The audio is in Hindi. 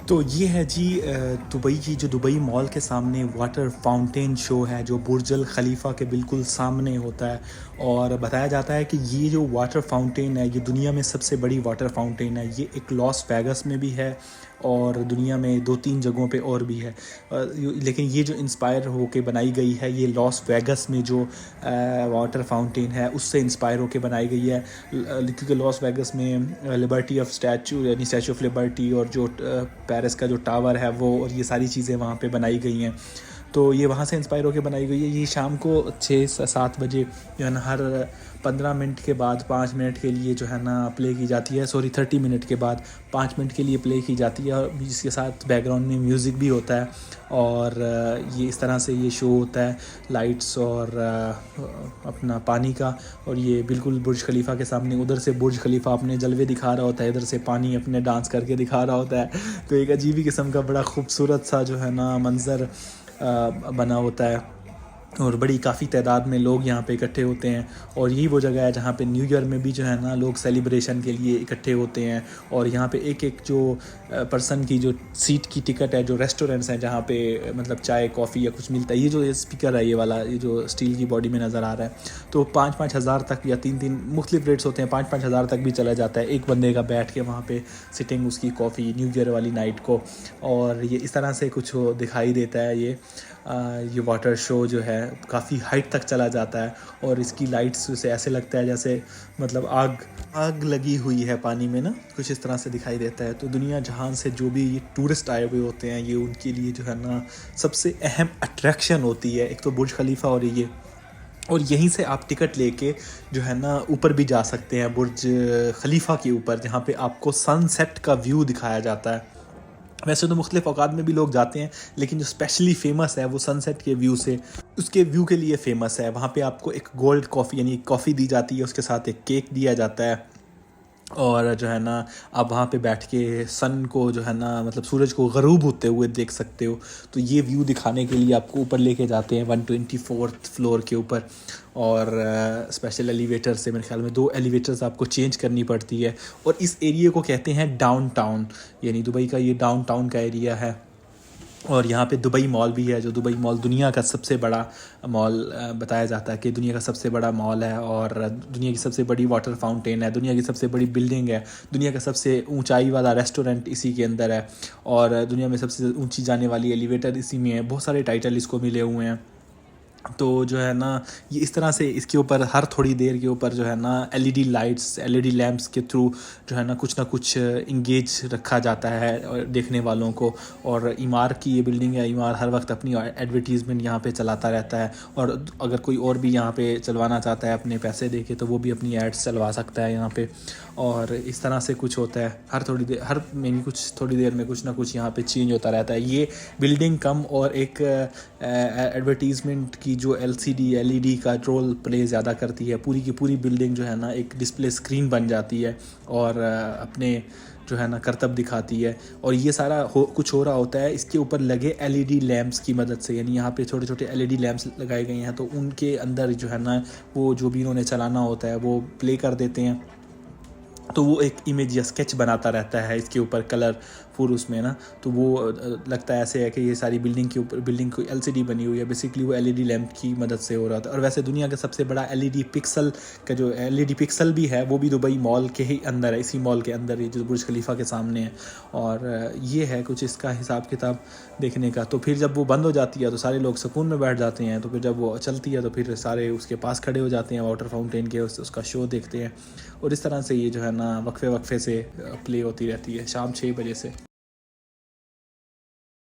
तो ये है जी दुबई की जो दुबई मॉल के सामने वाटर फाउंटेन शो है जो बुर्ज अल खलीफा के बिल्कुल सामने होता है। और बताया जाता है कि ये जो वाटर फाउंटेन है ये दुनिया में सबसे बड़ी वाटर फाउंटेन है। ये एक लॉस वेगस में भी है और दुनिया में 2-3 जगहों पे और भी है। लेकिन ये जो इंस्पायर होके बनाई गई है ये लॉस वेगस में जो वाटर फाउंटेन है उससे इंस्पायर होके बनाई गई है। क्योंकि लॉस वेगस में लिबर्टी ऑफ स्टैचू यानी स्टैचू ऑफ लिबर्टी और जो पेरिस का जो टावर है वो और ये सारी चीज़ें वहाँ पे बनाई गई हैं। तो ये वहाँ से इंस्पायर होकर बनाई गई है। ये शाम को 6 से 7 बजे जो है ना हर 15 मिनट के बाद 5 मिनट के लिए जो है ना प्ले की जाती है। सॉरी 30 मिनट के बाद 5 मिनट के लिए प्ले की जाती है और जिसके साथ बैकग्राउंड में म्यूज़िक भी होता है। और ये इस तरह से ये शो होता है लाइट्स और अपना पानी का। और ये बिल्कुल बुर्ज खलीफा के सामने, उधर से बुर्ज खलीफा अपने जलवे दिखा रहा होता है, इधर से पानी अपने डांस करके दिखा रहा होता है। तो एक अजीब ही किस्म का बड़ा खूबसूरत सा जो है ना मंज़र बना होता है। और बड़ी काफ़ी तादाद में लोग यहाँ पे इकट्ठे होते हैं। और यही वो जगह है जहाँ पे न्यू ईयर में भी जो है ना लोग सेलिब्रेशन के लिए इकट्ठे होते हैं। और यहाँ पे एक एक जो पर्सन की जो सीट की टिकट है, जो रेस्टोरेंट्स हैं जहाँ पे मतलब चाय कॉफ़ी या कुछ मिलता है, ये जो स्पीकर है ये वाला, ये जो स्टील की बॉडी में नज़र आ रहा है, तो 5-5 हज़ार तक या 3-3 मुख्तलिफ रेट्स होते हैं, 5-5 हज़ार तक भी चला जाता है एक बंदे का बैठ के वहाँ पे सिटिंग उसकी कॉफ़ी न्यू ईयर वाली नाइट को। और ये इस तरह से कुछ दिखाई देता है। ये वाटर शो जो है काफ़ी हाइट तक चला जाता है और इसकी लाइट्स से ऐसे लगता है जैसे मतलब आग आग लगी हुई है पानी में ना, कुछ इस तरह से दिखाई देता है। तो दुनिया जहान से जो भी ये टूरिस्ट आए हुए होते हैं ये उनके लिए जो है ना सबसे अहम अट्रैक्शन होती है। एक तो बुर्ज खलीफा और यहीं से आप टिकट लेके जो है ना ऊपर भी जा सकते हैं बुर्ज खलीफा के ऊपर, जहाँ पे आपको सनसेट का व्यू दिखाया जाता है। वैसे तो मुख्तलिफ औकात में भी लोग जाते हैं लेकिन जो स्पेशली फ़ेमस है वो सनसेट के व्यू से, उसके व्यू के लिए फ़ेमस है। वहाँ पे आपको एक गोल्ड कॉफ़ी यानी कॉफ़ी दी जाती है, उसके साथ एक केक दिया जाता है। और जो है ना आप वहाँ पे बैठ के सन को जो है ना मतलब सूरज को ग़रूब होते हुए देख सकते हो। तो ये व्यू दिखाने के लिए आपको ऊपर लेके जाते हैं 124th फ्लोर के ऊपर। और स्पेशल एलिवेटर से मेरे ख्याल में 2 एलिवेटर्स आपको चेंज करनी पड़ती है। और इस एरिया को कहते हैं डाउनटाउन, यानी दुबई का ये डाउनटाउन का एरिया है। और यहाँ पे दुबई मॉल भी है, जो दुबई मॉल दुनिया का सबसे बड़ा मॉल बताया जाता है कि दुनिया का सबसे बड़ा मॉल है। और दुनिया की सबसे बड़ी वाटर फाउंटेन है, दुनिया की सबसे बड़ी बिल्डिंग है, दुनिया का सबसे ऊंचाई वाला रेस्टोरेंट इसी के अंदर है। और दुनिया में सबसे ऊंची जाने वाली एलिवेटर इसी में है। बहुत सारे टाइटल इसको मिले हुए हैं। तो जो है ना ये इस तरह से इसके ऊपर हर थोड़ी देर के ऊपर जो है ना एलईडी लाइट्स, एलईडी लैंप्स के थ्रू जो है ना कुछ इंगेज रखा जाता है देखने वालों को। और इमार की ये बिल्डिंग है, इमार हर वक्त अपनी एडवर्टीज़मेंट यहाँ पे चलाता रहता है। और अगर कोई और भी यहाँ पे चलवाना चाहता है अपने पैसे दे के तो वो भी अपनी एड्स चलवा सकता है यहाँ पे। और इस तरह से कुछ होता है हर थोड़ी देर, हर महीने कुछ थोड़ी देर में कुछ ना कुछ यहाँ पे चेंज होता रहता है। ये बिल्डिंग कम और एक एडवर्टीज़मेंट की जो एलसीडी एलईडी का रोल प्ले ज़्यादा करती है। पूरी की पूरी बिल्डिंग जो है ना एक डिस्प्ले स्क्रीन बन जाती है और अपने जो है ना करतब दिखाती है। और ये सारा कुछ हो रहा होता है इसके ऊपर लगे एलईडी लैंप्स की मदद से, यानी यहाँ पे छोटे छोटे एलईडी लैंप्स लगाए गए हैं। तो उनके अंदर जो है ना वो जो भी इन्होंने चलाना होता है वो प्ले कर देते हैं। तो वो एक इमेज या स्केच बनाता रहता है इसके ऊपर कलरफुल उसमें ना। तो वो लगता है ऐसे है कि ये सारी बिल्डिंग के ऊपर बिल्डिंग कोई एलसीडी बनी हुई है। बेसिकली वो एलईडी लैंप की मदद से हो रहा था। और वैसे दुनिया का सबसे बड़ा एलईडी पिक्सल का जो एलईडी पिक्सल भी है वो भी दुबई मॉल के ही अंदर है, इसी मॉल के अंदर ही जो बुर्ज खलीफा के सामने है। और ये है कुछ इसका हिसाब किताब देखने का। तो फिर जब वो बंद हो जाती है तो सारे लोग सुकून में बैठ जाते हैं। तो फिर जब वो चलती है तो फिर सारे उसके पास खड़े हो जाते हैं वाटर फाउंटेन के, उसका शो देखते हैं। और इस तरह से ये जो है ना वक्फे वक्फे से प्ले होती रहती है शाम 6 बजे से।